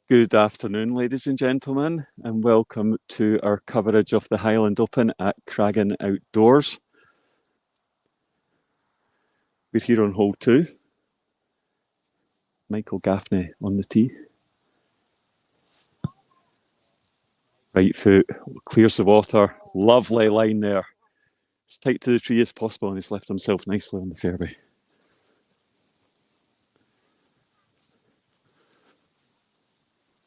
Good afternoon, ladies and gentlemen, and welcome to our coverage of the Highland Open at Cragan Outdoors. We're here on hole 2. Michael Gaffney on the tee. Right foot, clears the water, lovely line there. As tight to the tree as possible, and he's left himself nicely on the fairway.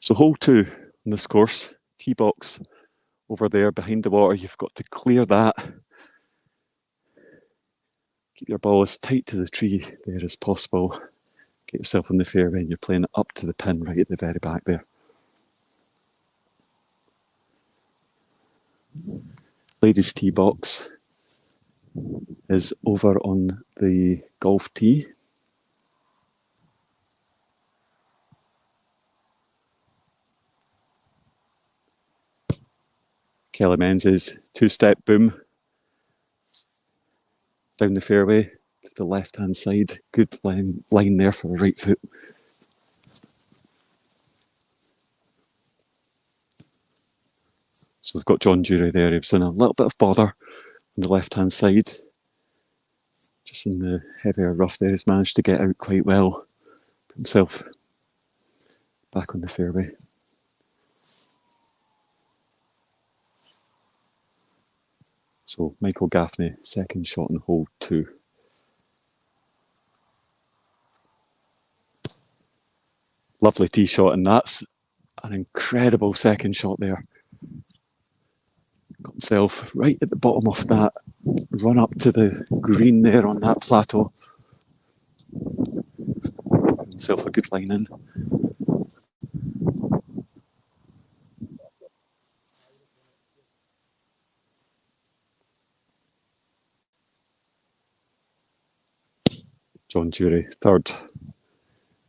So hole 2 on this course, tee box over there behind the water. You've got to clear that. Keep your ball as tight to the tree there as possible. Get yourself on the fairway, and you're playing it up to the pin right at the very back there. Ladies' tee box is over on the golf tee. Kelly Menzies, two-step boom down the fairway to the left-hand side. Good line there for the right foot. So we've got John Dury there. He was in a little bit of bother on the left-hand side. Just in the heavier rough there, he's managed to get out quite well. Put himself back on the fairway. So Michael Gaffney, second shot on hole 2. Lovely tee shot, and that's an incredible second shot there. Got himself right at the bottom of that run up to the green there on that plateau. Got himself a good line in. John Dury, third.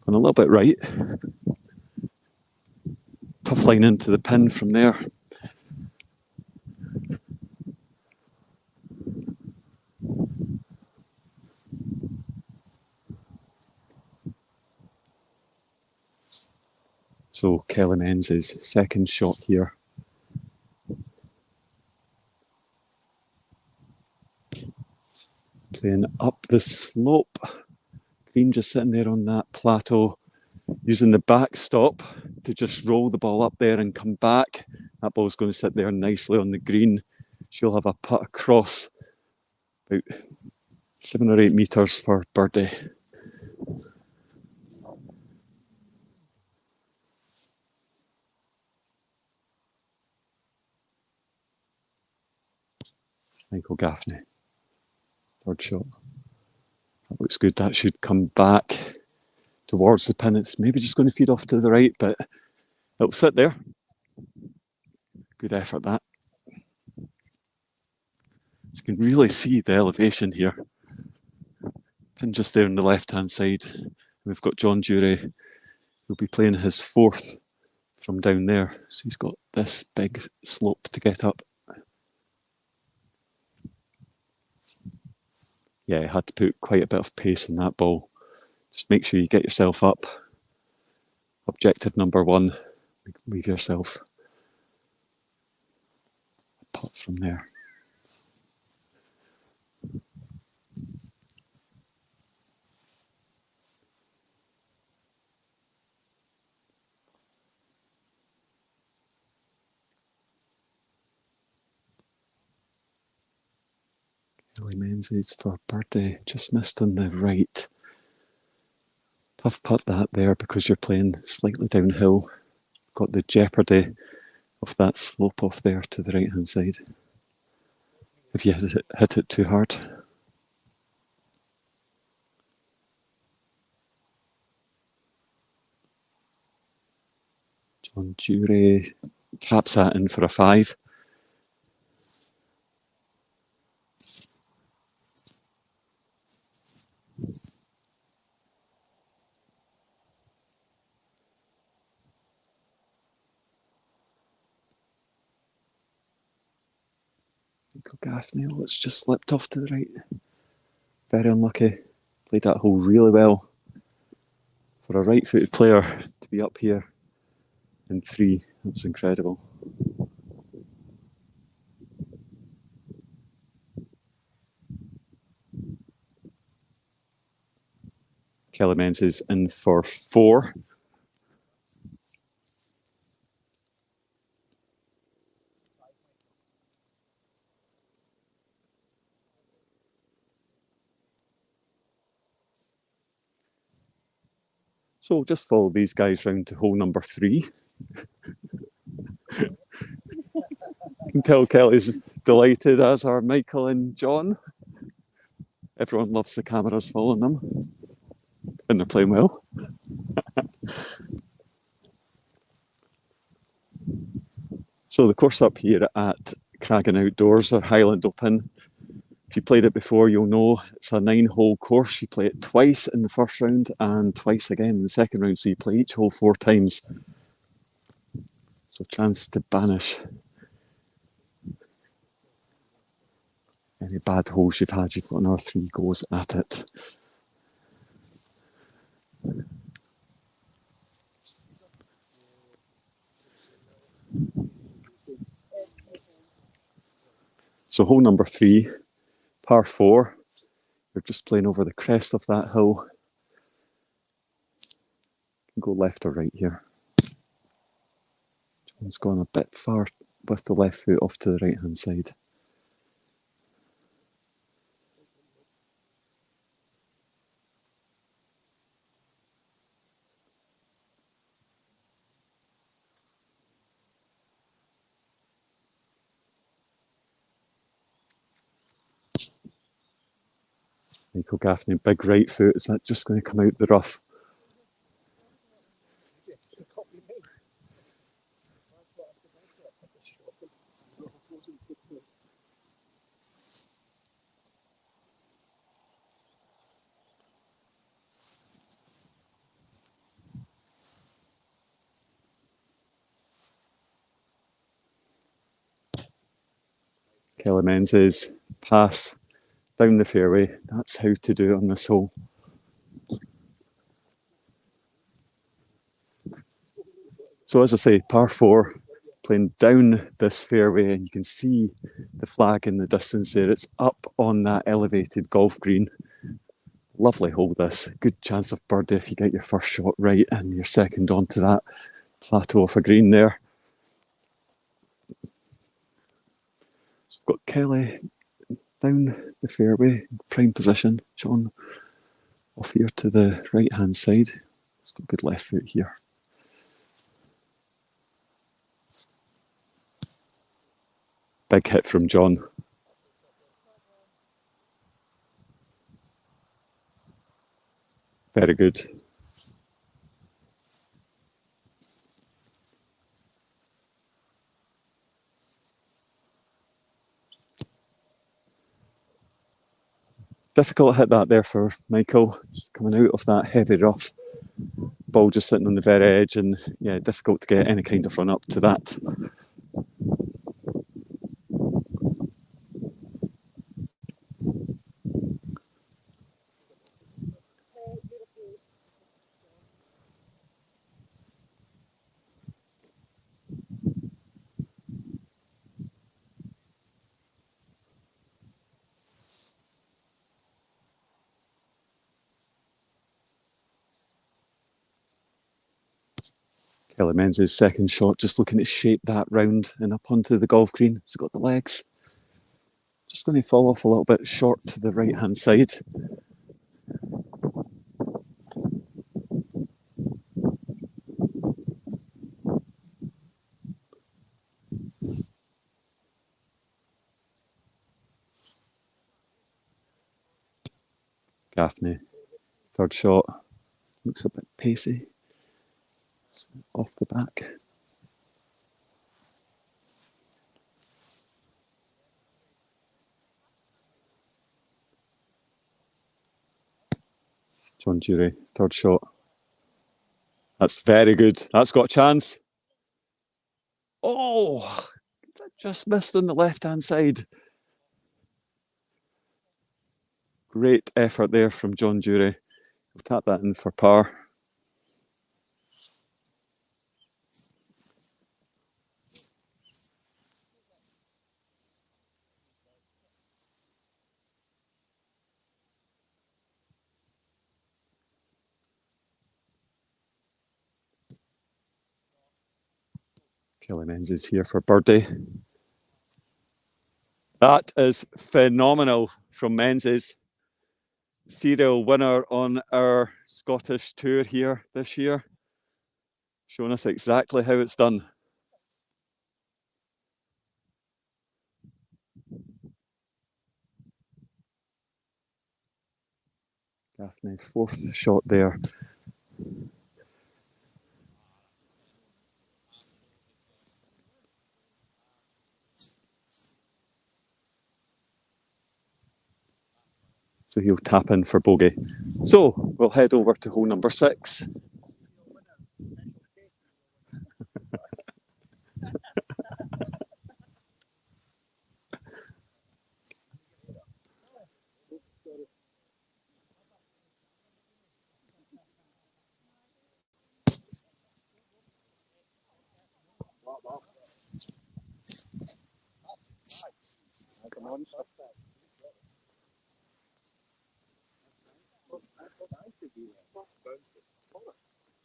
Gone a little bit right. Tough line into the pin from there. So Kelly Menzies' second shot here. Playing up the slope. Green just sitting there on that plateau, using the backstop to just roll the ball up there and come back. That ball's going to sit there nicely on the green. She'll have a putt across about 7 or 8 metres for birdie. Michael Gaffney, third shot. That looks good. That should come back towards the pin. It's maybe just going to feed off to the right, but it'll sit there. Good effort, that. So you can really see the elevation here. Pin just there on the left-hand side. We've got John Dury, who'll be playing his fourth from down there. So he's got this big slope to get up. Yeah, had to put quite a bit of pace in that ball. Just make sure you get yourself up. Objective number 1, leave yourself a putt from there. Kelly Menzies for birdie, just missed on the right. Tough putt that there because you're playing slightly downhill. Got the jeopardy of that slope off there to the right hand side if you hit it too hard. John Dury taps that in for a 5. Gaffney, it's just slipped off to the right. Very unlucky. Played that hole really well. For a right-footed player to be up here in 3. That was incredible. Kelly Menzies in for 4. So we'll just follow these guys round to hole number 3. You can tell Kelly's delighted, as are Michael and John. Everyone loves the cameras following them, and they're playing well. So the course up here at Cragan Outdoors, or Highland Open, if you played it before, you'll know it's a 9-hole course. You play it twice in the first round and twice again in the second round. So you play each hole 4 times. So chance to banish any bad holes you've had. You've got another 3 goes at it. So hole number 3, par 4. You're just playing over the crest of that hill. You can go left or right here. John's gone a bit far with the left foot off to the right hand side. Michael Gaffney, big right foot. Is that just going to come out the rough? Kelly Menzies, pass down the fairway. That's how to do it on this hole. So as I say, par 4, playing down this fairway, and you can see the flag in the distance there. It's up on that elevated golf green. Lovely hole this. Good chance of birdie if you get your first shot right and your second onto that plateau of a green there. So we've got Kelly down the fairway, prime position. John off here to the right hand side. He's got good left foot here. Big hit from John. Very good. Difficult hit that there for Michael, just coming out of that heavy rough. Ball just sitting on the very edge, and yeah, difficult to get any kind of run up to that. Kelly Menzies' second shot, just looking to shape that round and up onto the golf green. He's got the legs. Just going to fall off a little bit short to the right hand side. Gaffney, third shot, looks a bit pacey. Off the back. John Jury, third shot. That's very good. That's got a chance. Oh, that just missed on the left-hand side. Great effort there from John Jury. We'll tap that in for par. Kelly Menzies here for birdie. That is phenomenal from Menzies. Serial winner on our Scottish tour here this year. Showing us exactly how it's done. Gaffney, fourth shot there. So he'll tap in for bogey. So we'll head over to hole number 6.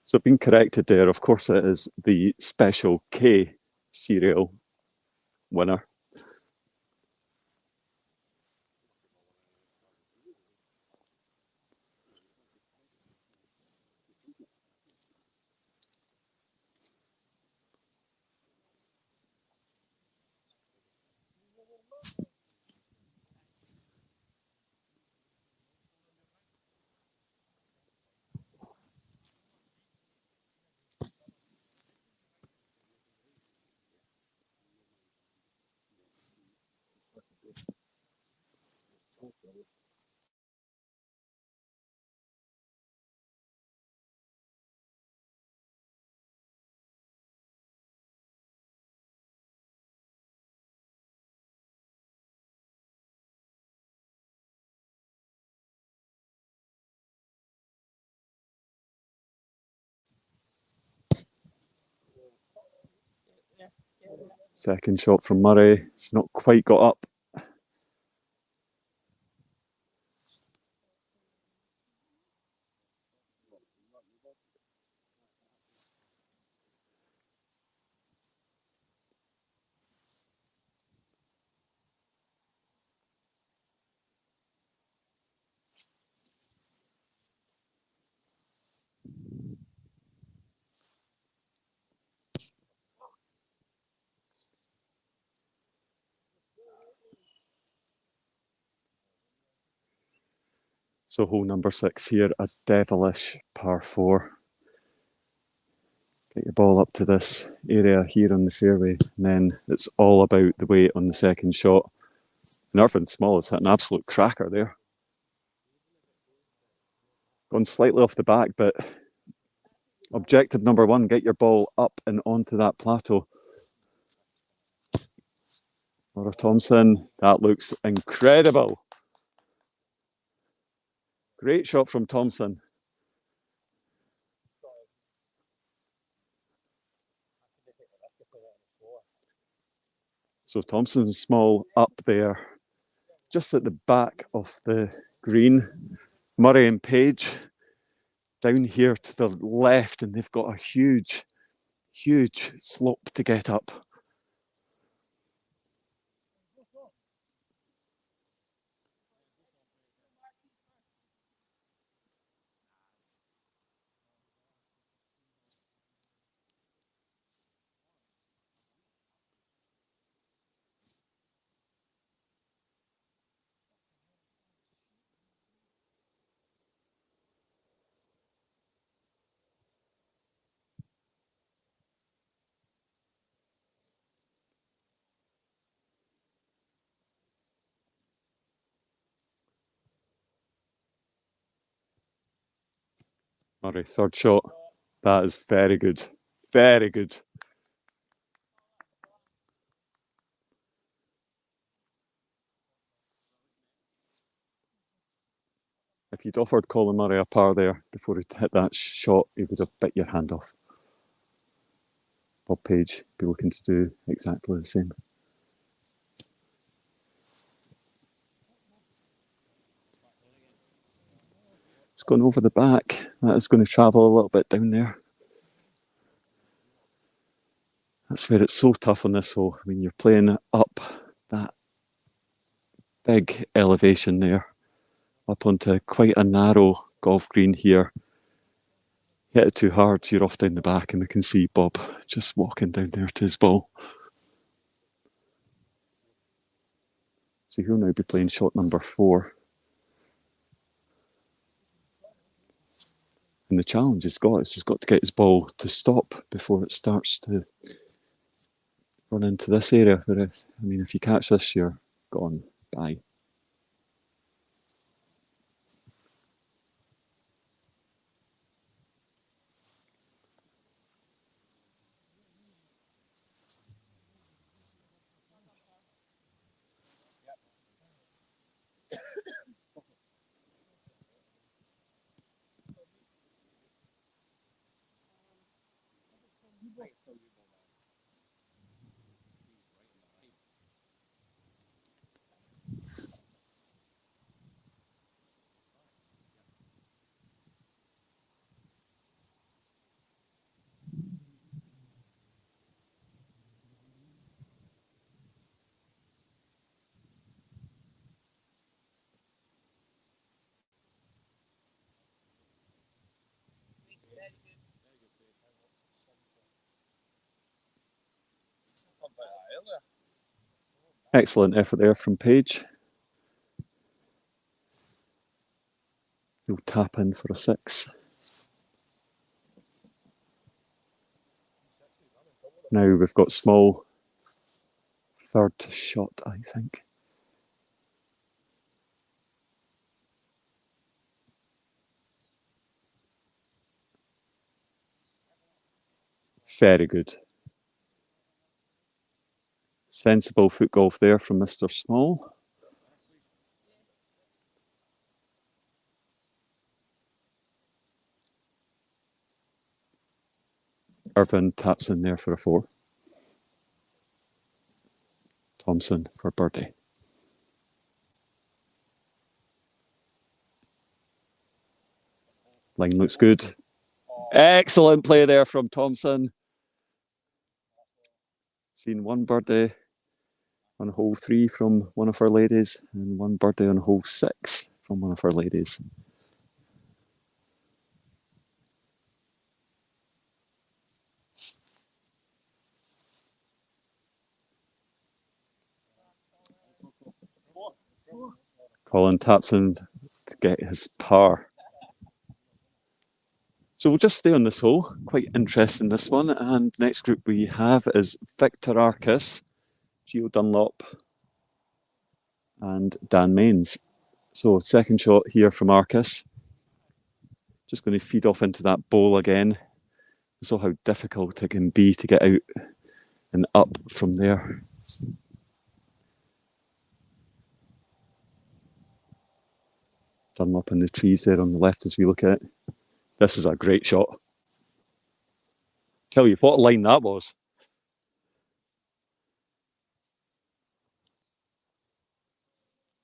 So being corrected there, of course it is the Special K serial winner. Second shot from Murray. It's not quite got up. So hole number 6 here, a devilish par 4. Get your ball up to this area here on the fairway, and then it's all about the weight on the second shot. And Irvin Small has hit an absolute cracker there. Gone slightly off the back, but objective number 1, get your ball up and onto that plateau. Laura Thompson, that looks incredible. Great shot from Thompson. So Thompson's Small up there, just at the back of the green. Murray and Page down here to the left, and they've got a huge, huge slope to get up. Murray, third shot. That is very good. Very good. If you'd offered Colin Murray a par there before he'd hit that shot, he would have bit your hand off. Bob Page be looking to do exactly the same. It's gone over the back. That is going to travel a little bit down there. That's where it's so tough on this hole. I mean, you're playing up that big elevation there, up onto quite a narrow golf green here. Hit it too hard, you're off down the back, and we can see Bob just walking down there to his ball. So he'll now be playing shot number 4. And the challenge he's got to get his ball to stop before it starts to run into this area. If you catch this, you're gone. Bye. Excellent effort there from Paige. He'll tap in for a 6. Now we've got Small, third shot, I think. Very good. Sensible foot golf there from Mr. Small. Irvin taps in there for a 4. Thompson for birdie. Line looks good. Excellent play there from Thompson. Seen one birdie on hole 3 from one of our ladies, and one birdie on hole 6 from one of our ladies. Colin taps in to get his par. So we'll just stay on this hole. Quite interesting, this one. And next group we have is Victor Arcus, Gio Dunlop, and Dan Mains. So second shot here from Arcus. Just going to feed off into that bowl again. We saw how difficult it can be to get out and up from there. Dunlop in the trees there on the left as we look at it. This is a great shot. Tell you what a line that was.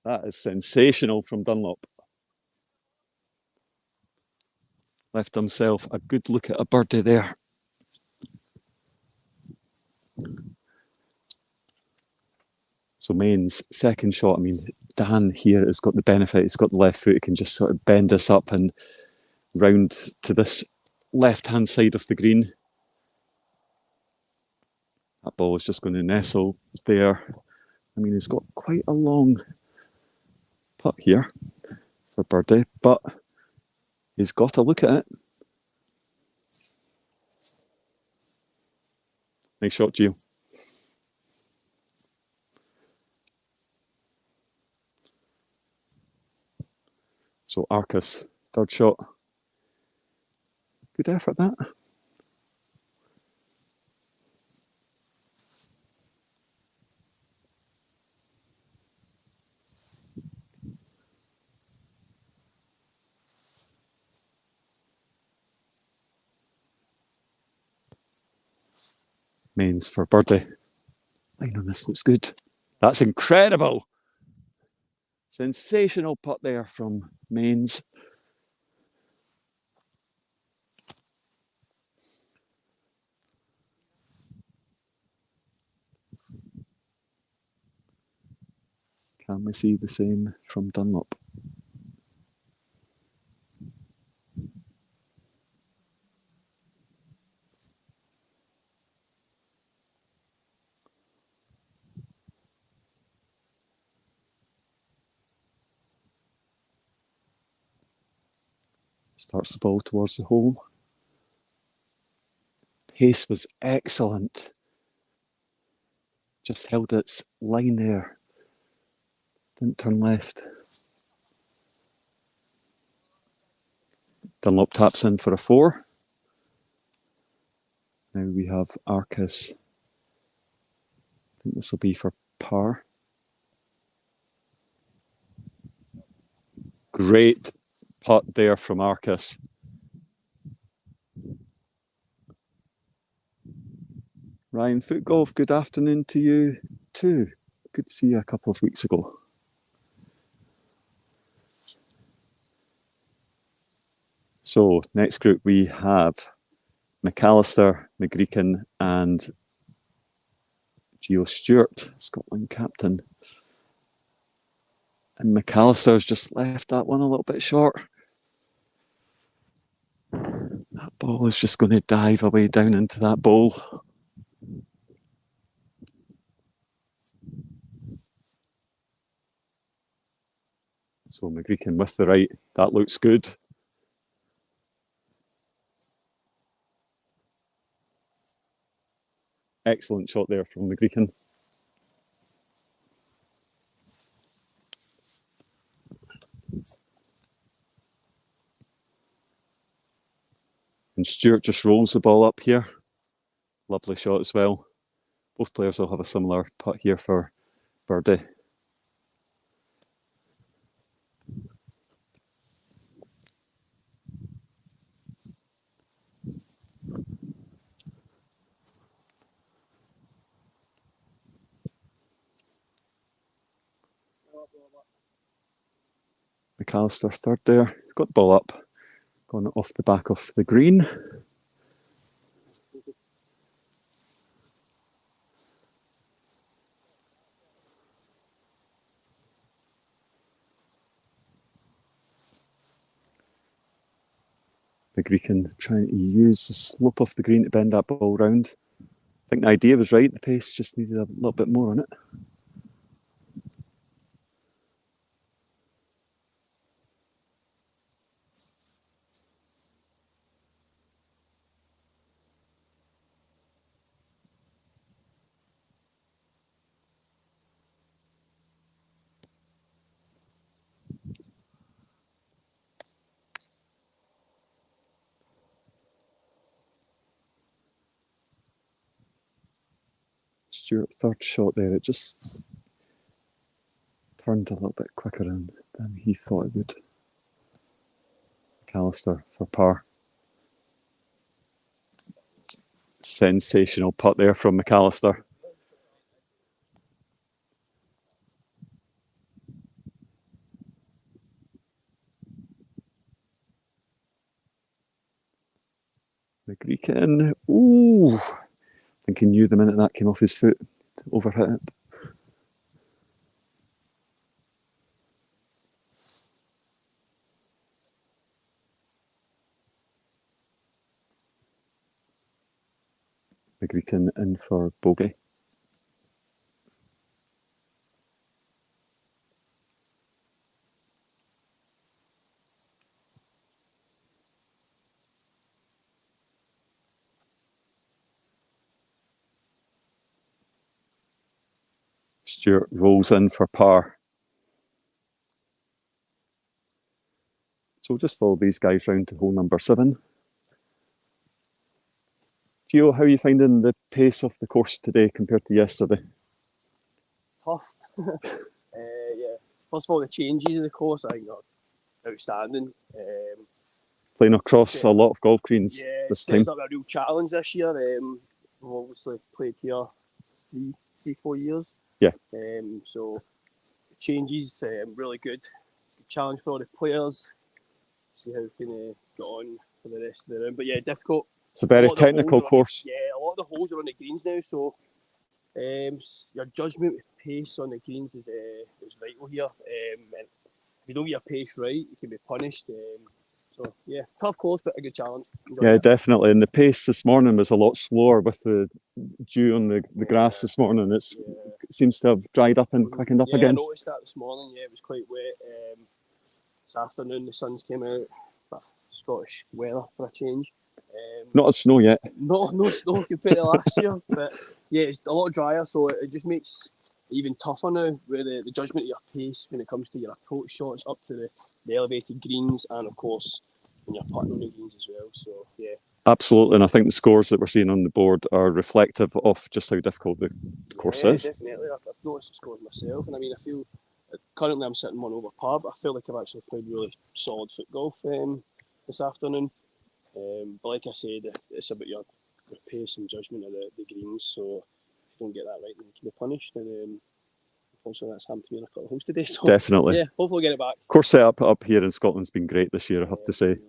That is sensational from Dunlop. Left himself a good look at a birdie there. So Main's second shot, Dan here has got the benefit. He's got the left foot. He can just sort of bend this up and round to this left-hand side of the green. That ball is just going to nestle there. He's got quite a long putt here for birdie, but he's got to look at it. Nice shot, Gio. So Arcus, third shot. Good effort, that. Mains for birdie. Line on this looks good. That's incredible. Sensational putt there from Mains. Can we see the same from Dunlop? Starts the ball towards the hole. Pace was excellent. Just held its line there. Didn't turn left. Dunlop taps in for a 4. Now we have Arcus. I think this will be for par. Great putt there from Arcus. Ryan Foot Golf, good afternoon to you too. Good to see you a couple of weeks ago. So next group we have McAllister, McGreekin and Gio Stewart, Scotland captain. And McAllister's just left that one a little bit short. That ball is just going to dive away down into that bowl. So McGreekin with the right, that looks good. Excellent shot there from McGreekin. And Stewart just rolls the ball up here. Lovely shot as well. Both players will have a similar putt here for birdie. McAllister third there. He's got the ball up, gone off the back of the green. McGreekin trying to use the slope of the green to bend that ball round. I think the idea was right, the pace just needed a little bit more on it. Stewart third shot there, it just turned a little bit quicker than he thought it would. McAllister for par. Sensational putt there from McAllister. McGreekin, ooh, I think he knew the minute that came off his foot to overhit it. McGreekin in for bogey. Stewart rolls in for par. So we'll just follow these guys round to hole number 7. Gio, how are you finding the pace of the course today compared to yesterday? Tough. Yeah. First of all, the changes of the course I think are outstanding. Playing across a lot of golf greens this time. It's up a real challenge this year. We've obviously played here 3-4 years. Yeah. So the changes really good. Good challenge for all the players. See how we can get on for the rest of the round. But yeah, difficult. It's a very technical course. A lot of the holes are on the greens now, so Your judgment with pace on the greens is vital here. And if you don't get your pace right, you can be punished. So yeah, tough course, but a good challenge. Yeah, definitely. And the pace this morning was a lot slower with the dew on the grass this morning. It seems to have dried up and quickened up I again. noticed that this morning. Yeah, it was quite wet. This afternoon the sun's came out. But Scottish weather for a change. Not as snow yet. No snow compared to last year, but yeah, it's a lot drier, so it just makes it even tougher now. Where the judgment of your pace when it comes to your approach shots up to the elevated greens, and of course when you're putting on the greens as well. So yeah. Absolutely, and I think the scores that we're seeing on the board are reflective of just how difficult the course is. Yeah, definitely. I've noticed the scores myself, and I mean, I feel currently I'm sitting one over par, but I feel like I've actually played really solid foot golf this afternoon. But like I said, it's about your pace and judgment of the greens. So if you don't get that right, then you can be punished. And unfortunately, that's happened to me in a couple of holes today. So definitely, yeah, hopefully get it back. Course setup up here in Scotland's been great this year, I have to say. Really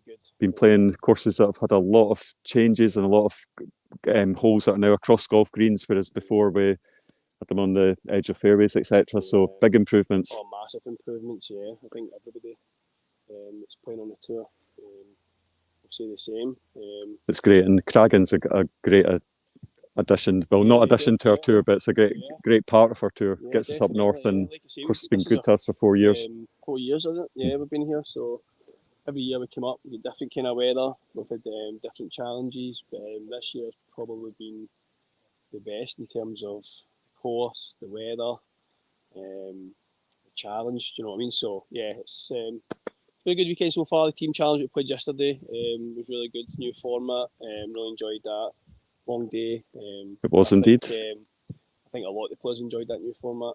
good. Been playing courses that have had a lot of changes and a lot of holes that are now across golf greens, whereas before we had them on the edge of fairways, etc. So big improvements. Oh, massive improvements, yeah. I think everybody that's playing on the tour will say the same. It's great, and Cragan's a great addition. Well, not addition to our tour, but it's a great part of our tour. Yeah, gets us up north, and like say, of course it's been good to us for 4 years. 4 years, isn't it? Yeah, we've been here, so every year we come up, we get different kind of weather. We've had different challenges. This year's probably been the best in terms of the course, the weather, the challenge. Do you know what I mean? So yeah, it's been a good weekend so far. The team challenge we played yesterday was really good. New format. Really enjoyed that. Long day. It was indeed. I think a lot of the players enjoyed that new format.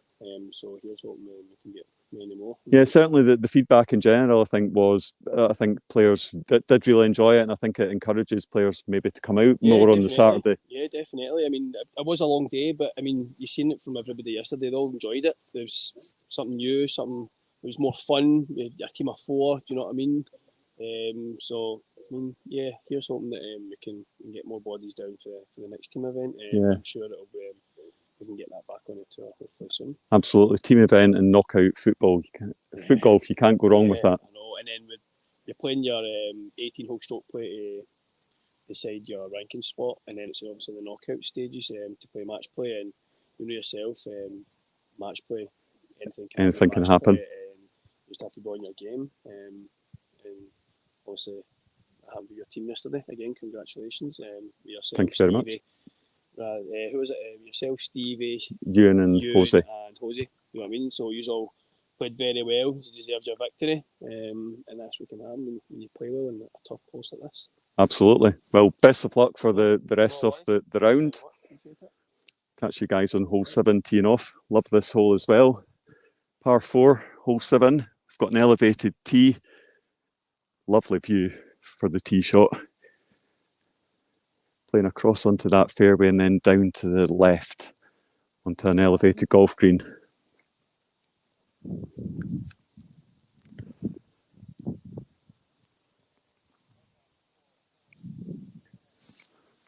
So here's hoping we can get many more. Yeah, certainly the feedback in general, I think, was I think players did really enjoy it, and I think it encourages players maybe to come out more on the Saturday. Yeah, definitely. I mean, it was a long day, but I mean, you've seen it from everybody yesterday. They all enjoyed it. There was something new, something. It was more fun. A team of 4. Do you know what I mean? So I mean, yeah, here's hoping that we can get more bodies down for the next team event. I'm sure it'll be. We can get that back on the tour hopefully soon. Absolutely, team event and knockout football. Foot golf, you can't go wrong with that. I know, and then you're playing your 18-hole stroke play to decide your ranking spot, and then it's obviously the knockout stages to play match play, and you know yourself, match play, anything can happen. You just have to go on your game, and obviously that happened with your team yesterday. Again, congratulations. Yourself, thank you very much. Who was it? Yourself, Stevie, Ewan and Jose. You know what I mean? So you all played very well. You deserved your victory, and that's what can happen when you play well in a tough course like this. Absolutely. Well, best of luck for the rest of the round. Catch you guys on hole 7 teeing off. Love this hole as well. Par 4, hole 7. We've got an elevated tee. Lovely view for the tee shot. Playing across onto that fairway and then down to the left onto an elevated golf green.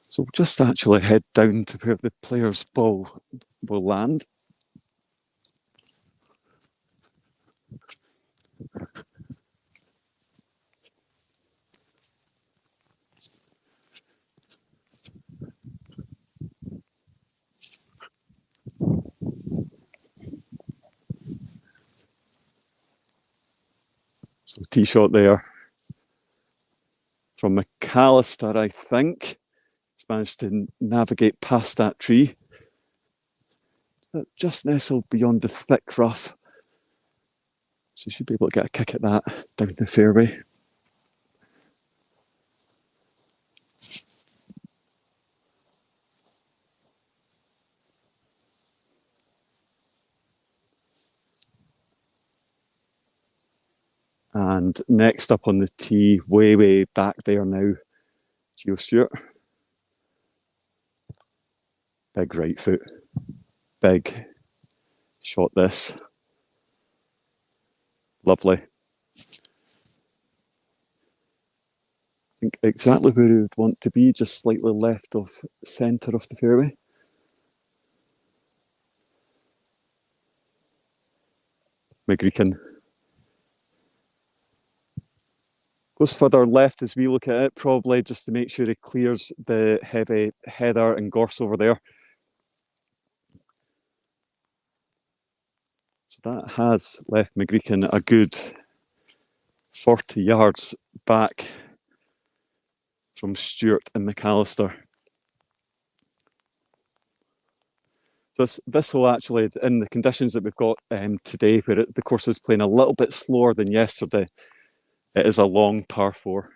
So we'll just actually head down to where the player's ball will land. So tee shot there from McAllister, I think. He's managed to navigate past that tree. Just nestled beyond the thick rough. So you should be able to get a kick at that down the fairway. And next up on the tee, way back there now, Gio Stewart. Big right foot. Big shot this. Lovely. I think exactly where we would want to be, just slightly left of centre of the fairway. McGreekin goes further left as we look at it, probably just to make sure he clears the heavy heather and gorse over there. So that has left McGreekin a good 40 yards back from Stewart and McAllister. So this will actually, in the conditions that we've got today, where the course is playing a little bit slower than yesterday, it is a long par 4.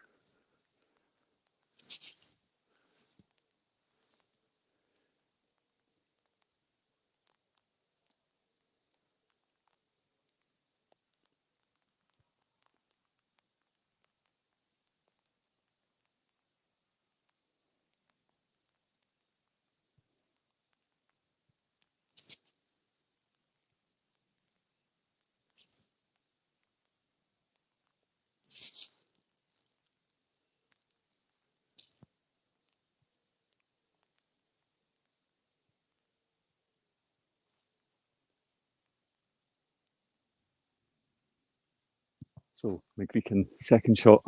So McGreekin, second shot,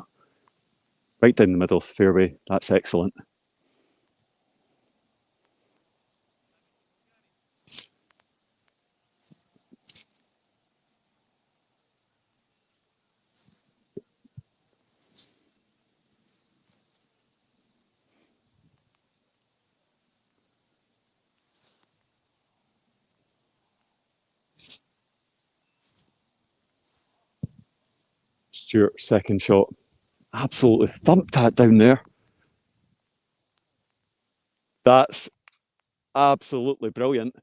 right down the middle of the fairway. That's excellent. Stewart, second shot, absolutely thumped that down there. That's absolutely brilliant.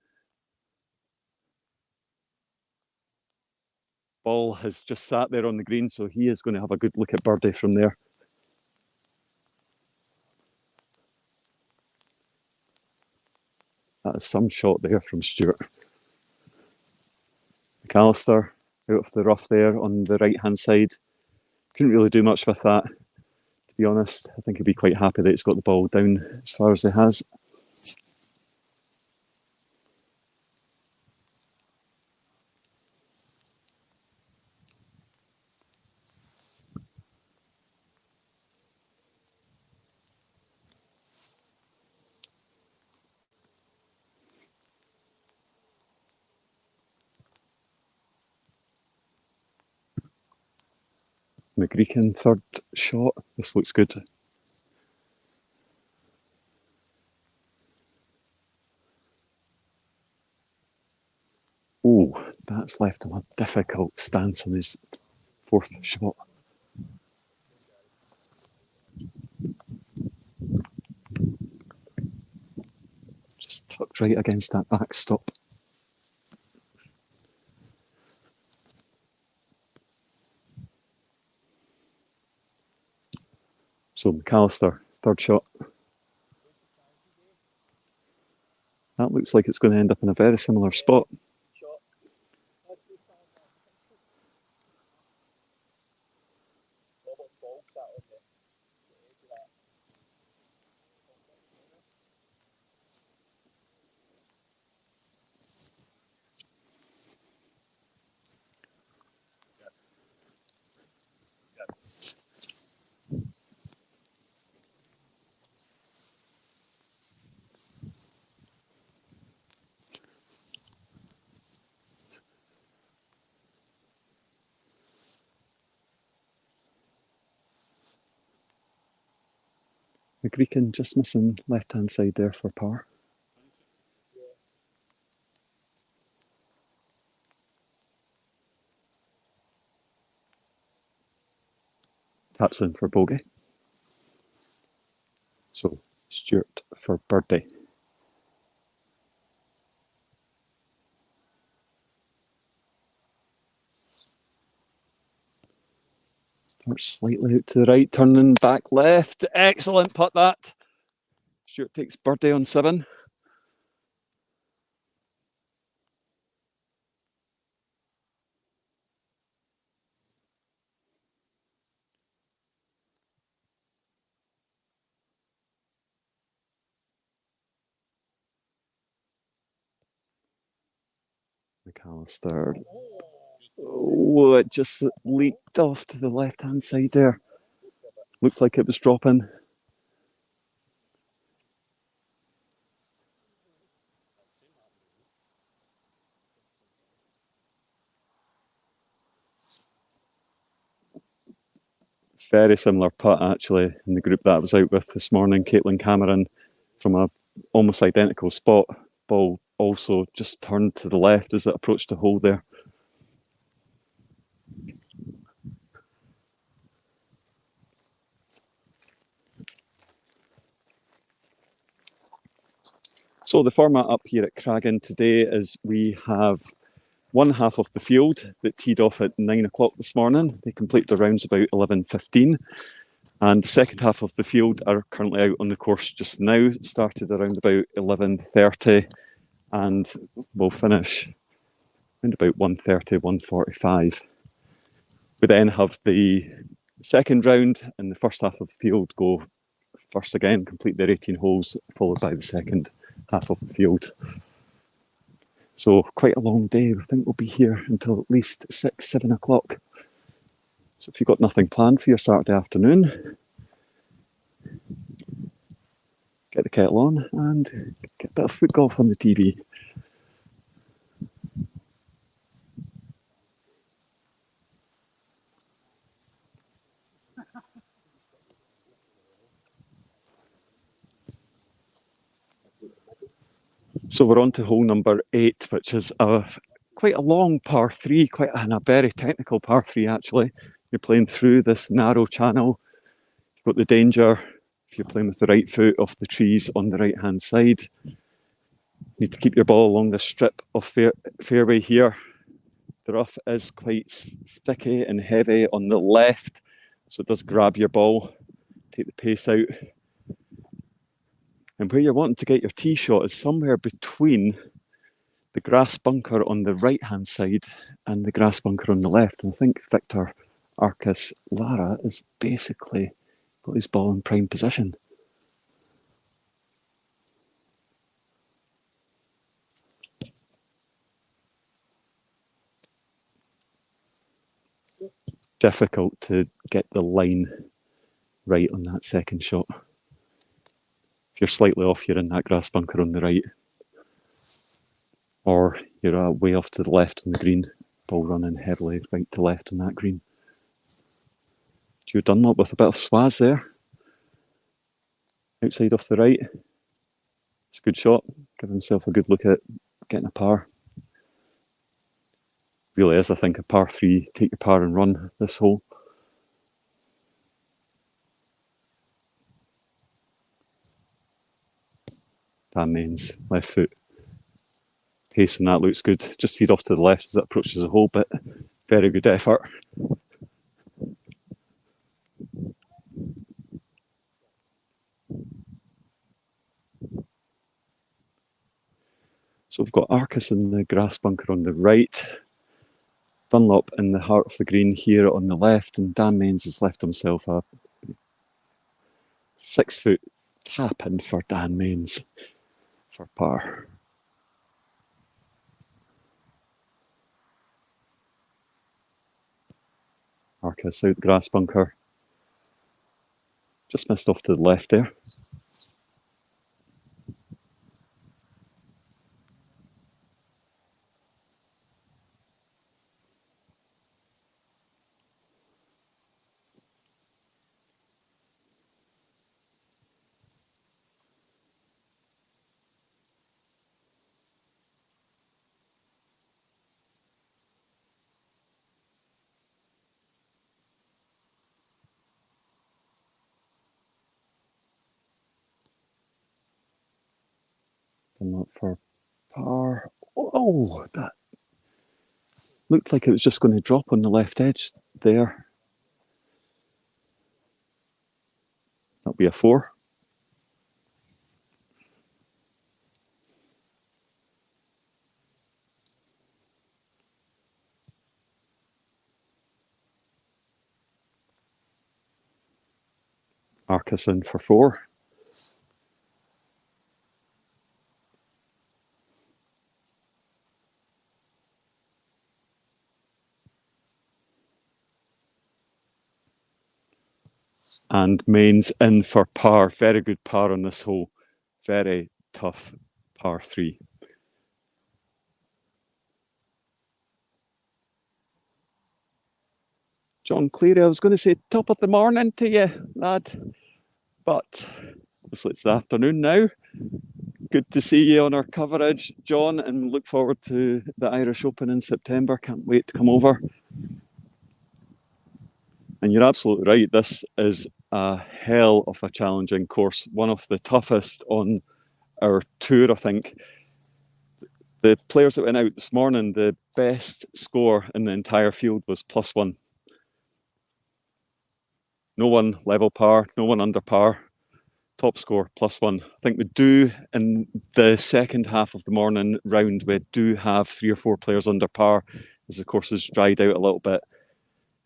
Ball has just sat there on the green, so he is going to have a good look at birdie from there. That is some shot there from Stewart. McAllister out of the rough there on the right-hand side. Couldn't really do much with that, to be honest. I think he'd be quite happy that he's got the ball down as far as he has. McGreekin, third shot. This looks good. Oh, that's left him a difficult stance on his fourth shot. Just tucked right against that backstop. So McAllister, third shot. That looks like it's going to end up in a very similar spot. McGreekin just missing left-hand side there for par. Taps in for bogey. So Stewart for birdie. Starts slightly out to the right, turning back left. Excellent putt that. Stewart takes birdie on 7. McAllister Oh, it just leaked off to the left-hand side there. Looked like it was dropping. Very similar putt, actually, in the group that I was out with this morning. Caitlin Cameron from a almost identical spot. Ball also just turned to the left as it approached the hole there. So the format up here at Cragan today is we have one half of the field that teed off at 9 o'clock this morning. They complete their rounds about 11:15. And the second half of the field are currently out on the course just now. Started around about 11:30 and will finish around about 1:30, 1:45. We then have the second round and the first half of the field go first again, complete their 18 holes, followed by the second half of the field. So quite a long day. I think we'll be here until at least 6, 7 o'clock. So if you've got nothing planned for your Saturday afternoon, get the kettle on and get a bit of foot golf on the TV. So we're on to hole number 8, which is quite a long par 3, and a very technical par 3 actually. You're playing through this narrow channel. You've got the danger, if you're playing with the right foot, of the trees on the right hand side. You need to keep your ball along the strip of fairway here. The rough is quite sticky and heavy on the left, so it does grab your ball, take the pace out. And where you're wanting to get your tee shot is somewhere between the grass bunker on the right hand side and the grass bunker on the left. And I think Victor Arcus Lara is basically got his ball in prime position. Difficult to get the line right on that second shot. If you're slightly off, you're in that grass bunker on the right, or you're way off to the left on the green, ball running heavily right to left on that green. Joe Dunlop with a bit of swaz there, outside off the right. It's a good shot, give himself a good look at getting a par. Really is, I think, a par 3, take your par and run this hole. Dan Mains, left foot. Pace on that looks good. Just feed off to the left as it approaches the hole, but very good effort. So we've got Arcus in the grass bunker on the right, Dunlop in the heart of the green here on the left, and Dan Mains has left himself a 6 foot tap in for Dan Mains for par. Arcus out the grass bunker. Just missed off to the left there. Dunlop for par. Oh, that looked like it was just going to drop on the left edge there. That'll be a 4. Arcus in for 4. And Main's in for par. Very good par on this hole. Very tough par 3. John Cleary, I was going to say top of the morning to you, lad. But obviously it's the afternoon now. Good to see you on our coverage, John, and look forward to the Irish Open in September. Can't wait to come over. And you're absolutely right. This is a hell of a challenging course. One of the toughest on our tour, I think. The players that went out this morning, the best score in the entire field was +1. No one level par, no one under par. Top score +1. I think we do in the second half of the morning round, we do have 3 or 4 players under par as the course has dried out a little bit.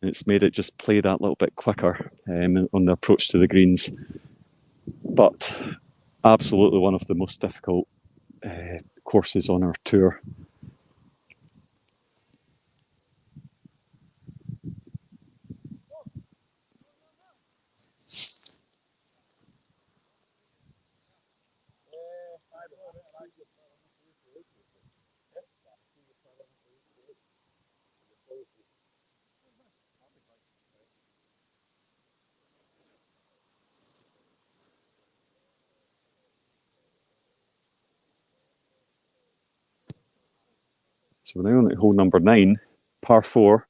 And it's made it just play that little bit quicker on the approach to the greens. But absolutely one of the most difficult courses on our tour. So we're now on hole number 9, par 4.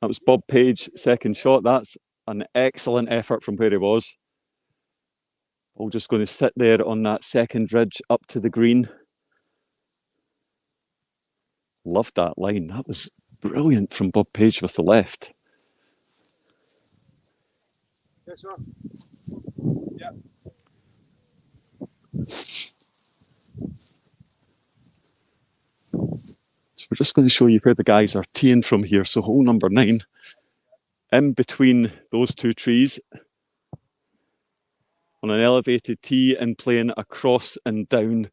That was Bob Page, second shot. That's an excellent effort from where he was. Ball just going to sit there on that second ridge up to the green. Loved that line. That was brilliant from Bob Page with the left. Yes, sir. Yeah. So we're just going to show you where the guys are teeing from here. So hole number 9, in between those 2 trees, on an elevated tee and playing across and down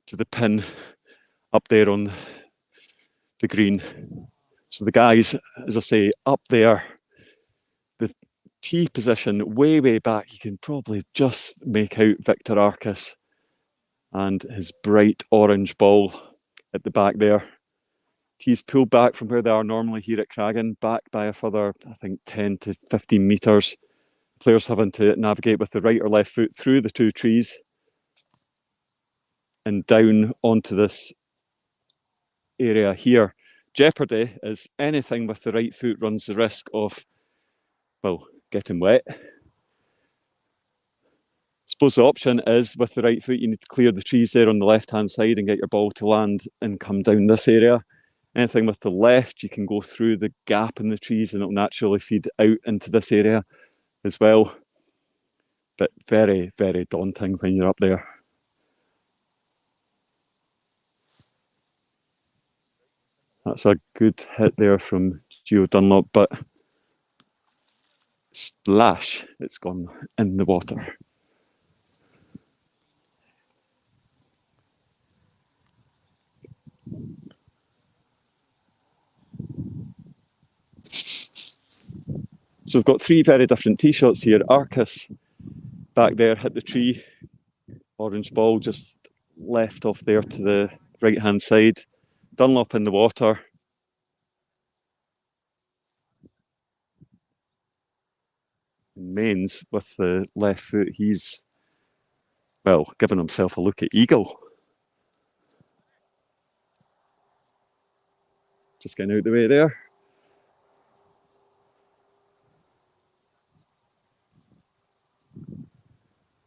to the pin up there on the green. So the guys, as I say, up there, the tee position way, way back, you can probably just make out Victor Arcus and his bright orange ball at the back there. Tees pulled back from where they are normally here at Cragan, back by a further, I think, 10 to 15 metres. Players having to navigate with the right or left foot through the 2 trees and down onto this area here. Jeopardy is anything with the right foot runs the risk of, well, getting wet. I suppose the option is with the right foot, you need to clear the trees there on the left-hand side and get your ball to land and come down this area. Anything with the left, you can go through the gap in the trees and it'll naturally feed out into this area as well. But very, very daunting when you're up there. That's a good hit there from Gio Dunlop, but splash, it's gone in the water. So we've got 3 very different tee shots here. Arcus back there hit the tree. Orange ball just left off there to the right-hand side. Dunlop in the water. Mains with the left foot, he's, well, giving himself a look at eagle. Just getting out of the way there.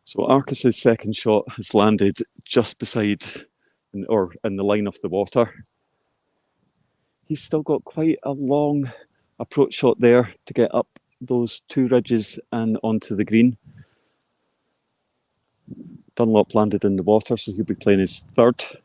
So Arcus's second shot has landed just beside or in the line of the water. He's still got quite a long approach shot there to get up those 2 ridges and onto the green. Dunlop landed in the water, so he'll be playing his 3rd.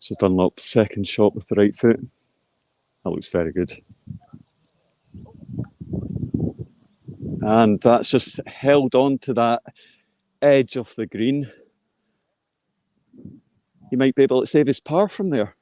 So Dunlop, second shot with the right foot. That looks very good. And that's just held on to that edge of the green. He might be able to save his par from there.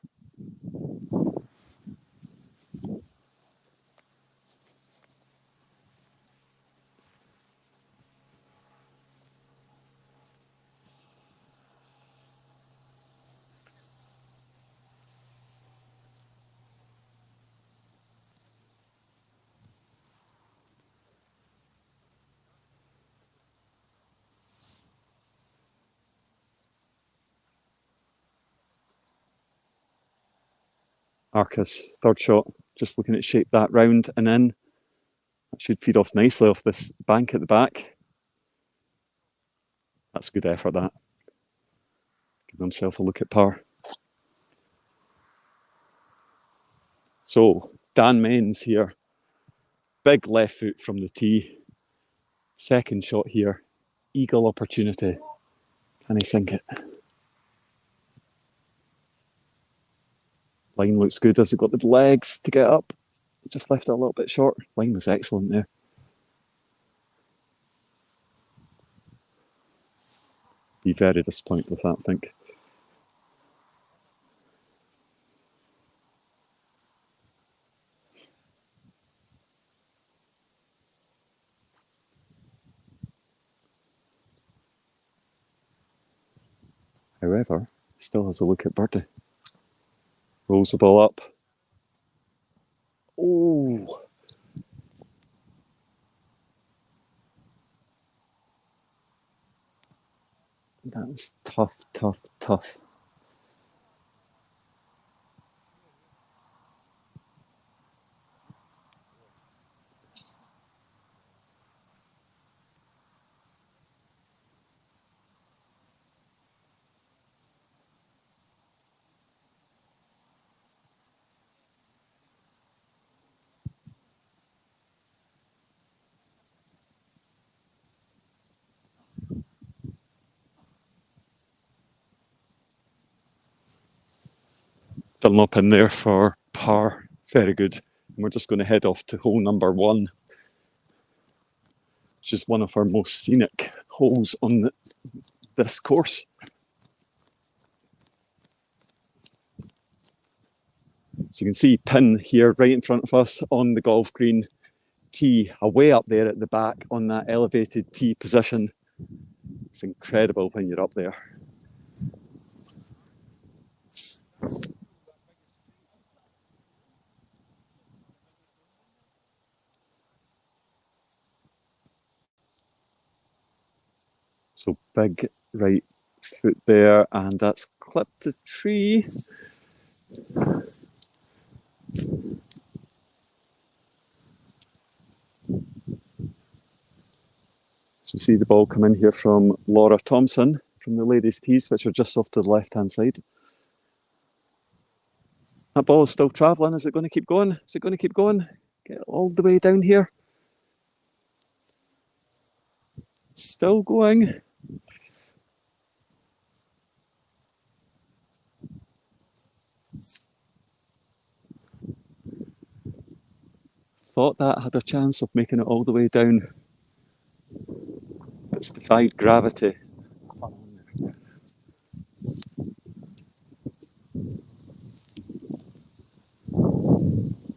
Arcus, third shot, just looking at shape that round and in. That should feed off nicely off this bank at the back. That's good effort, that. Give himself a look at par. So, Dan Menz here. Big left foot from the tee. Second shot here. Eagle opportunity. Can he sink it? Line looks good. Has it got the legs to get up? Just left it a little bit short. Line was excellent there. Be very disappointed with that, I think. However, still has a look at birdie. Rolls the ball up. Oh! That's tough, tough, tough. Dunlop in there for par. Very good. And we're just going to head off to hole number 1, which is one of our most scenic holes on this course. So you can see pin here right in front of us on the golf green, tee away up there at the back on that elevated tee position. It's incredible when you're up there. So big right foot there, and that's clipped the tree. So see the ball come in here from Laura Thompson from the ladies' tees, which are just off to the left-hand side. That ball is still travelling. Is it going to keep going? Is it going to keep going? Get all the way down here. Still going. Thought that had a chance of making it all the way down. It's defied gravity.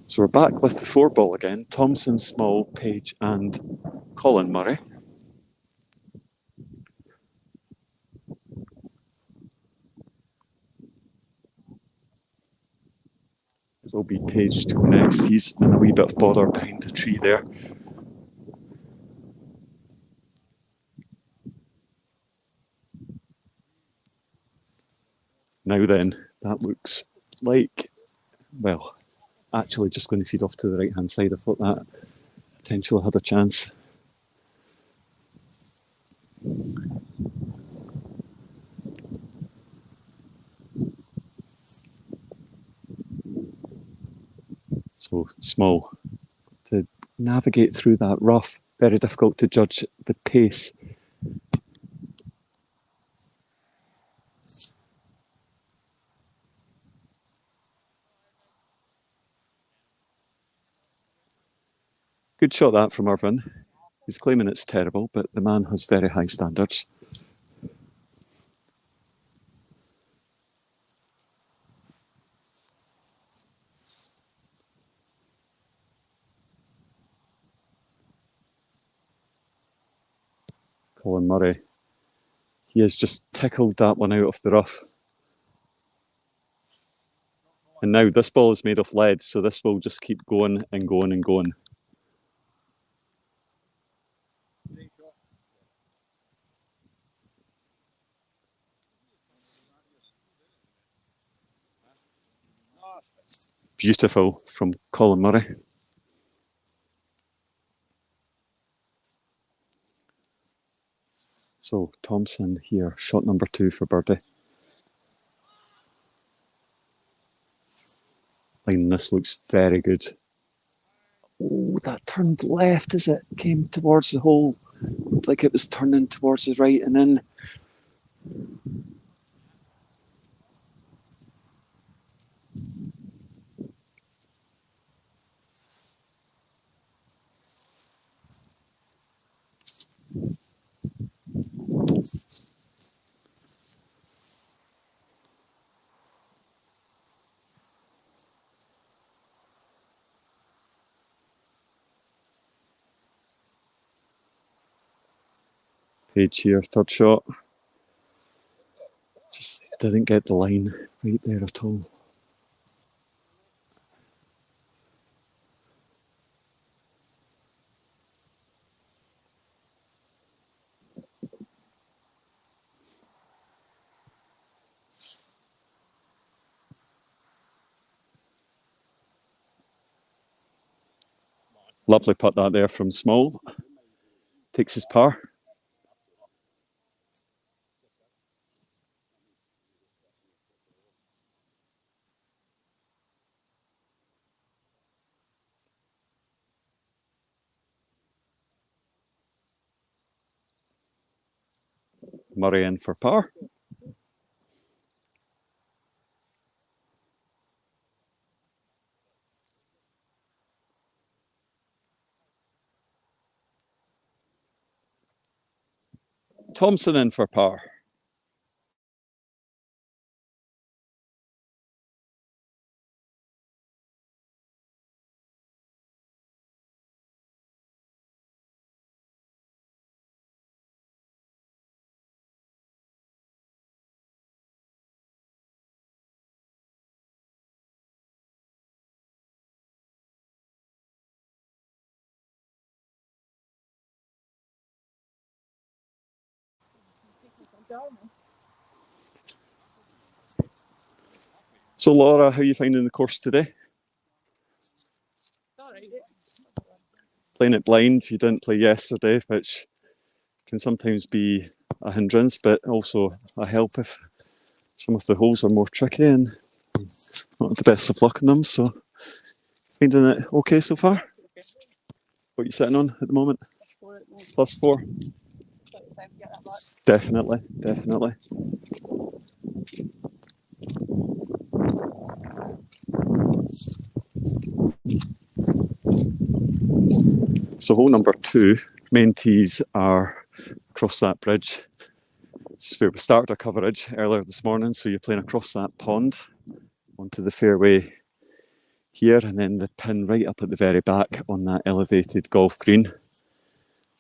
So we're back with the 4-ball again. Thompson, Small, Page and Colin Murray. It'll be Page to go next. He's in a wee bit of bother behind the tree there. Now then, that looks like, well, actually just going to feed off to the right-hand side. I thought that potentially had a chance. So Small to navigate through that rough, very difficult to judge the pace. Good shot that from Irvin. He's claiming it's terrible, but the man has very high standards. Colin Murray. He has just tickled that one out of the rough. And now this ball is made of lead, so this will just keep going and going and going. Beautiful from Colin Murray. So Thompson here, shot number 2 for birdie. Line, this looks very good. Oh, that turned left as it came towards the hole. Looked like it was turning towards the right and in. Page here, third shot. Just didn't get the line right there at all. Lovely putt that there from Small. Takes his par. Murray in for par. Thompson in for par. So Laura, how are you finding the course today? Playing it blind, you didn't play yesterday, which can sometimes be a hindrance, but also a help if some of the holes are more tricky and not the best of luck in them. So finding it okay so far? What are you sitting on at the moment? +4. Definitely, definitely. So hole number 2, main tees are across that bridge. This is where we started our coverage earlier this morning. So you're playing across that pond onto the fairway here, and then the pin right up at the very back on that elevated golf green.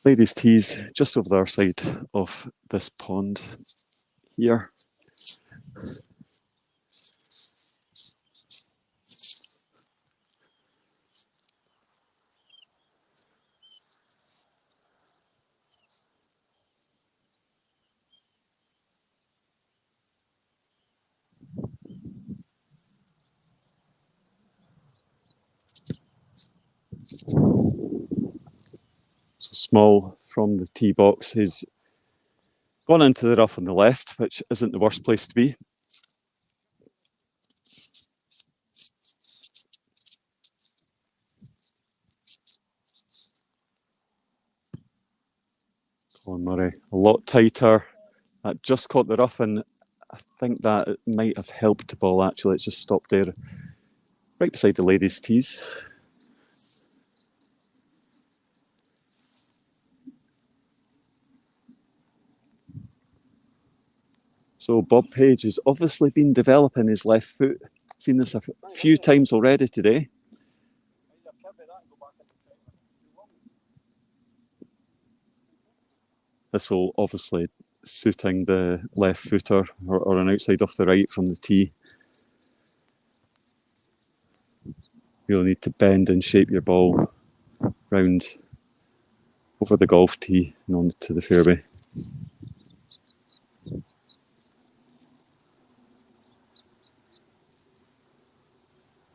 Ladies' tees just over the other side of this pond here. So Small from the tee box is gone into the rough on the left, which isn't the worst place to be. Colin Murray, a lot tighter. That just caught the rough, and I think that it might have helped the ball actually. It's just stopped there, right beside the ladies' tees. So Bob Page has obviously been developing his left foot. Seen this a few times already today. This will obviously suiting the left footer or an outside off the right from the tee. You'll need to bend and shape your ball round over the golf tee and on to the fairway.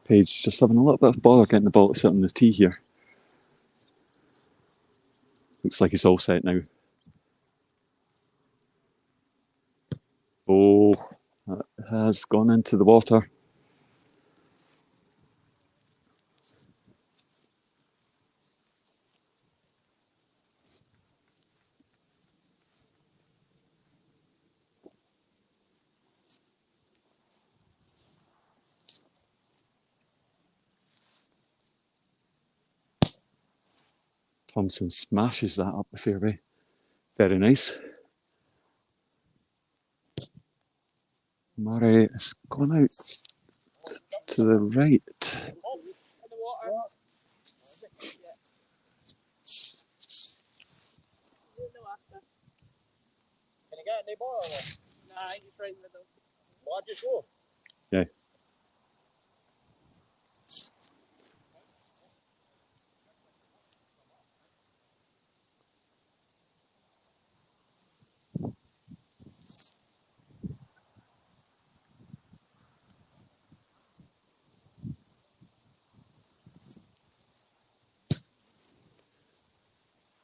Page just having a little bit of bother getting the ball to sit on the tee here. Looks like it's all set now. Oh, that has gone into the water. Thompson smashes that up the fairway. Very nice. Murray has gone out to the right. Yeah.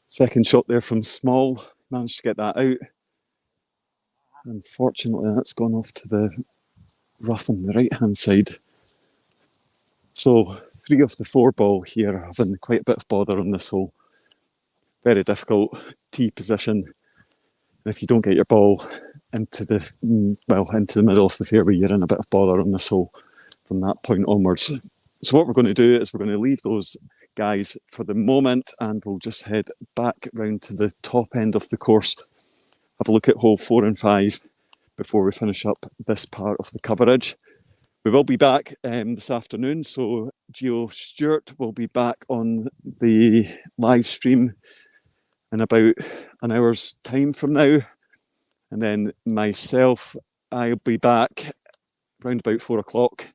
Second shot there from Small. Managed to get that out. Unfortunately, that's gone off to the rough on the right-hand side. So 3 of the 4 ball here are having quite a bit of bother on this hole. Very difficult tee position. And if you don't get your ball into the middle of the fairway, you're in a bit of bother on this hole from that point onwards. So what we're going to do is we're going to leave those guys for the moment and we'll just head back round to the top end of the course. Have a look at hole 4 and 5 before we finish up this part of the coverage. We will be back this afternoon, so Gio Stewart will be back on the live stream in about an hour's time from now. And then myself, I'll be back around about 4 o'clock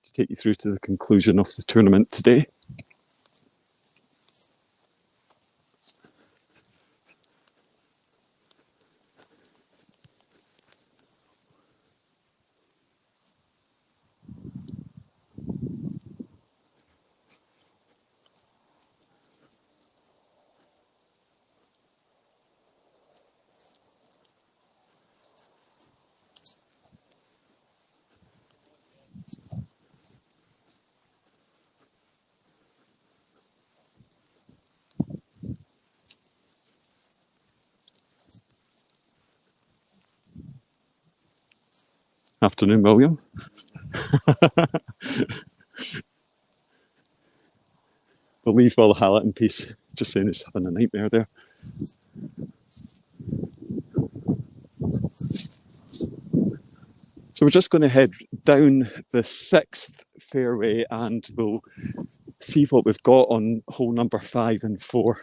to take you through to the conclusion of the tournament today. Afternoon, William. We'll leave Will Hallett in peace. Just saying he's having a nightmare there. So we're just going to head down the 6th fairway and we'll see what we've got on hole number 5 and 4.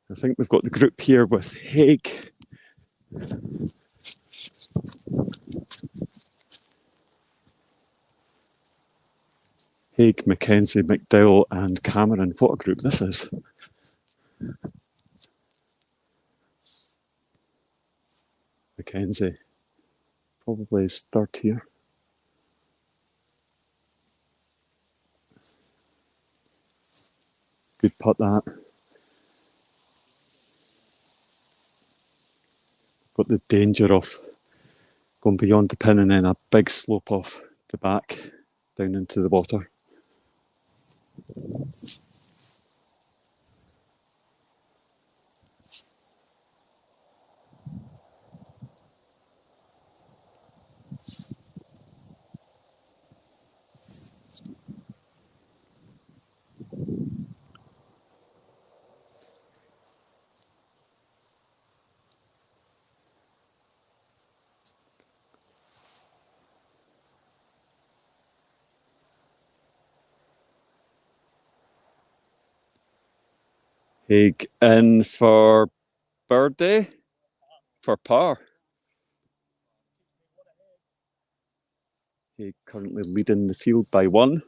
I think we've got the group here with Haig. Haig, Mackenzie, McDowell and Cameron. What a group this is. Mackenzie probably is 3rd here. Good putt that. Got the danger of going beyond the pin and then a big slope off the back down into the water. Haig in for birdie for par. Haig currently leading the field by 1.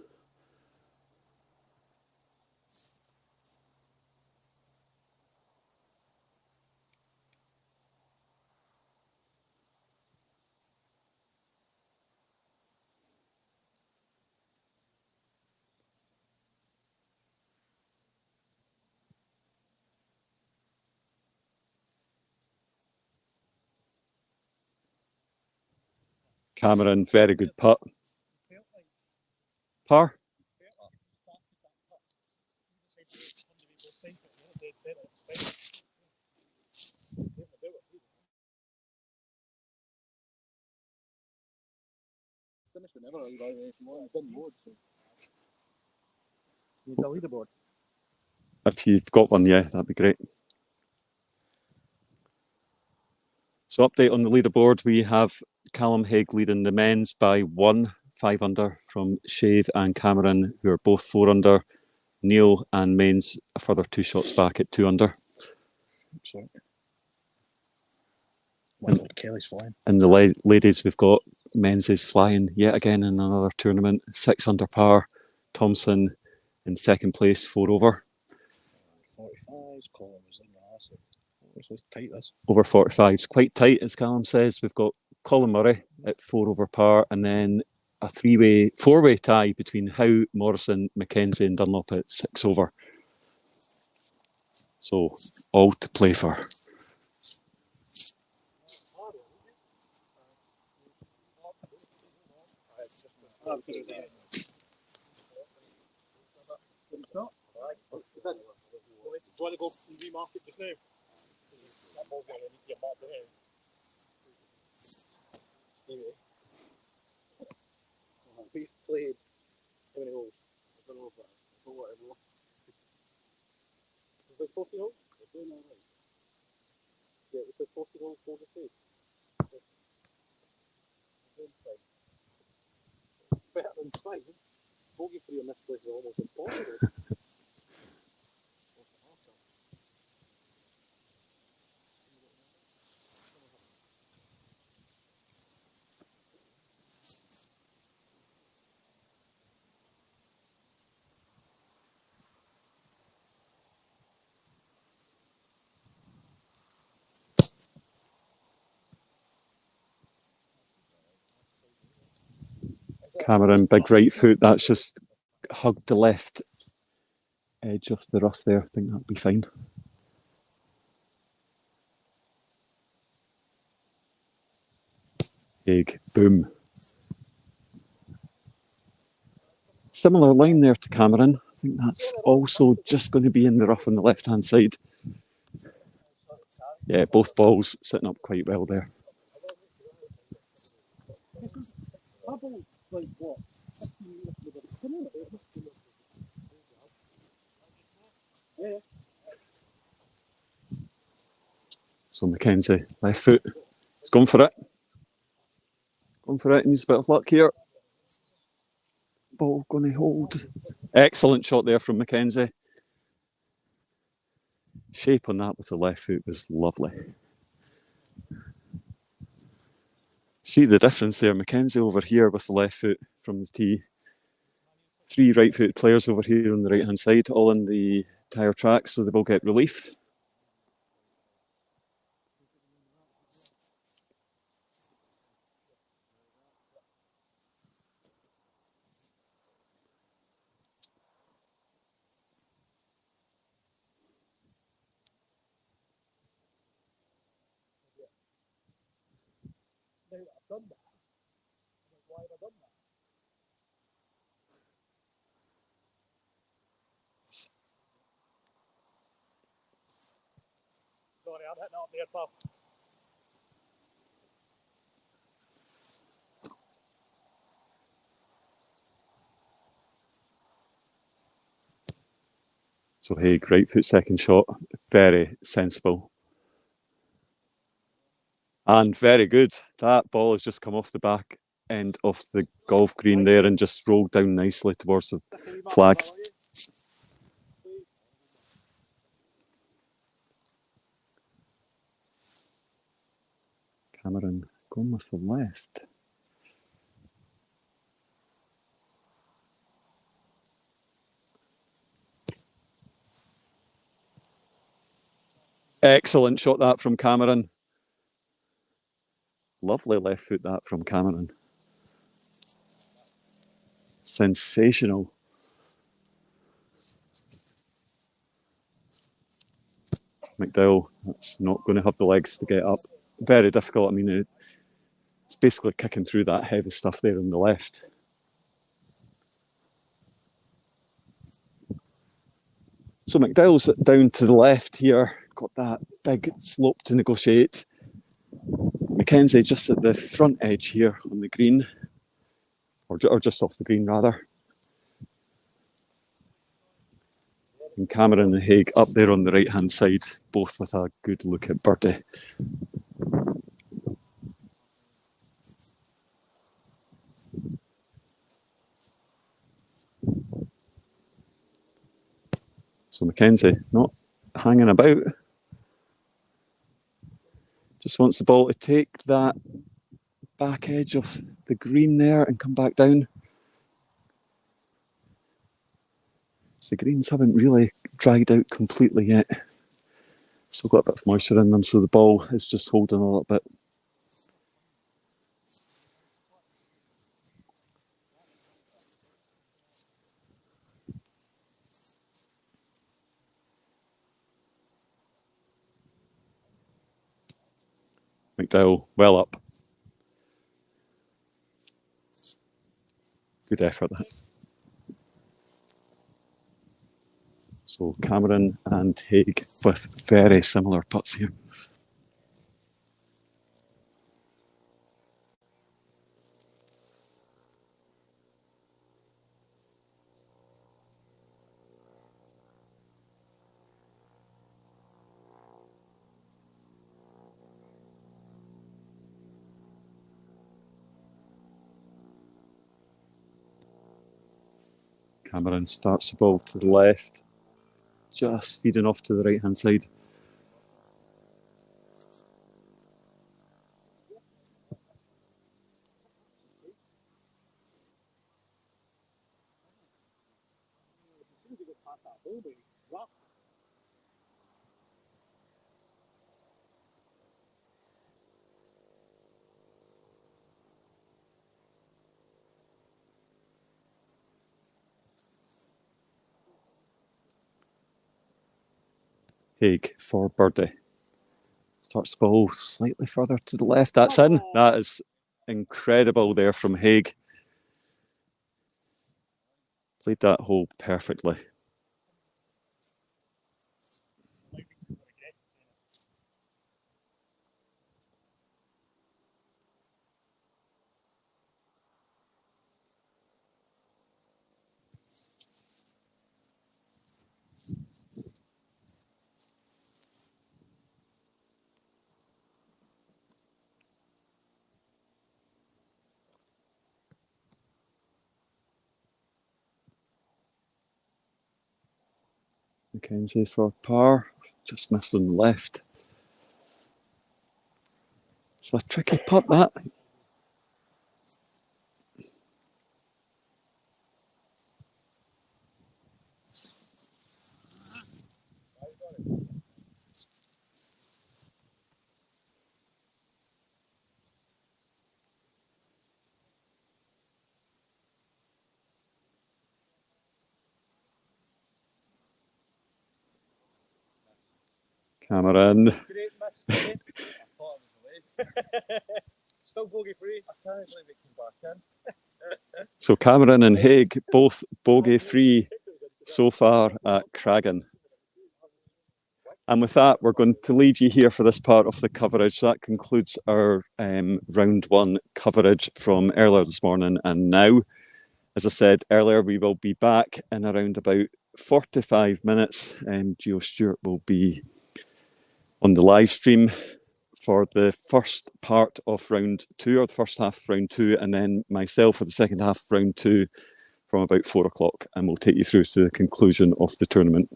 Cameron, very good putt. Par. If you've got one, yeah, that'd be great. So update on the leaderboard, we have Callum Haig leading the men's by 1, 5 under from Shave and Cameron, who are both 4 under. Neil and Mains a further 2 shots back at 2 under. Kelly's flying. And the ladies, we've got Men's is flying yet again in another tournament, 6 under par. Thompson in second place, 4 over. 45's Colin was in the last. It's tight, this. Over 45's quite tight, as Callum says. We've got Colin Murray at 4 over par, and then a 4-way tie between Howe, Morrison, Mackenzie and Dunlop at 6 over. So all to play for. Do you want to go and remark it just now? That ball's going to need to get marked in. Stevie. We've played how many holes? I don't know, but I don't know what I know. Was it 40 holes? We're doing all right. Yeah, it was 40 holes, 40 feet. Better than 5. Bogey free in this place is almost impossible. Cameron, big right foot. That's just hugged the left edge of the rough there. I think that'll be fine. Haig, boom. Similar line there to Cameron. I think that's also just going to be in the rough on the left-hand side. Yeah, both balls sitting up quite well there. So Mackenzie, left foot. He's going for it. Going for it. Needs a bit of luck here. Ball going to hold. Excellent shot there from Mackenzie. Shape on that with the left foot was lovely. See the difference there. Mackenzie over here with the left foot from the tee. 3 right-footed players over here on the right-hand side, all in the tyre tracks, so they will get relief. Sorry, I'm hitting up there, pal. So Haig, right foot second shot, very sensible. And very good. That ball has just come off the back end of the golf green there and just rolled down nicely towards the flag. Cameron going with the left. Excellent shot that from Cameron. Lovely left foot that from Cameron. Sensational. McDowell, that's not going to have the legs to get up. Very difficult. I mean, it's basically kicking through that heavy stuff there on the left. So McDowell's down to the left here, got that big slope to negotiate. Mackenzie just at the front edge here on the green, or just off the green rather. And Cameron and Haig up there on the right hand side, both with a good look at birdie. So Mackenzie not hanging about. Just wants the ball to take that back edge of the green there and come back down. So the greens haven't really dried out completely yet. Still got a bit of moisture in them, so the ball is just holding a little bit. McDowell well up. Good effort that. So Cameron and Haig with very similar putts here. Cameron starts the ball to the left, just feeding off to the right hand side. Haig for birdie. Starts the ball slightly further to the left. That's in. That is incredible there from Haig. Played that hole perfectly. Mackenzie for par, just missed on the left. It's a tricky putt that. Cameron. Great miss. I thought it was the lead. Still bogey free. I can't believe it came back in. So Cameron and Haig both bogey free so far at Cragan. And with that, we're going to leave you here for this part of the coverage. That concludes our round one coverage from earlier this morning and now. As I said earlier, we will be back in around about 45 minutes. Gio Stewart will be on the live stream for the first part of round two, or the first half of round two, and then myself for the second half of round two from about 4 o'clock, and we'll take you through to the conclusion of the tournament.